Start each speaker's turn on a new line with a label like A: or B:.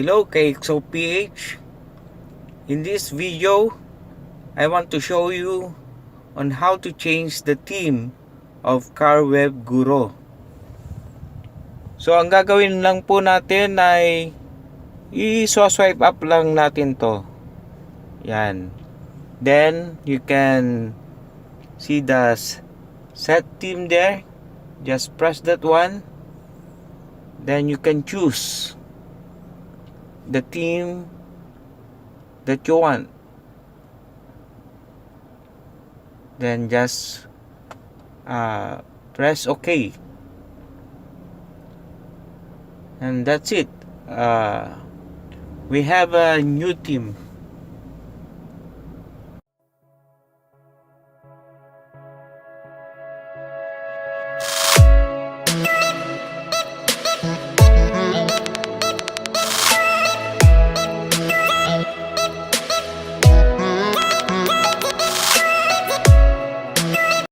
A: Hello KXOPH. In this video, I want to show you on how to change the theme of CarWebGuru. So ang gagawin lang po natin ay i-swipe up lang natin to. Yan. Then you can see the set theme there. Just press that one. Then you can choose the theme that you want. Then just press OK, and that's it. We have a new theme.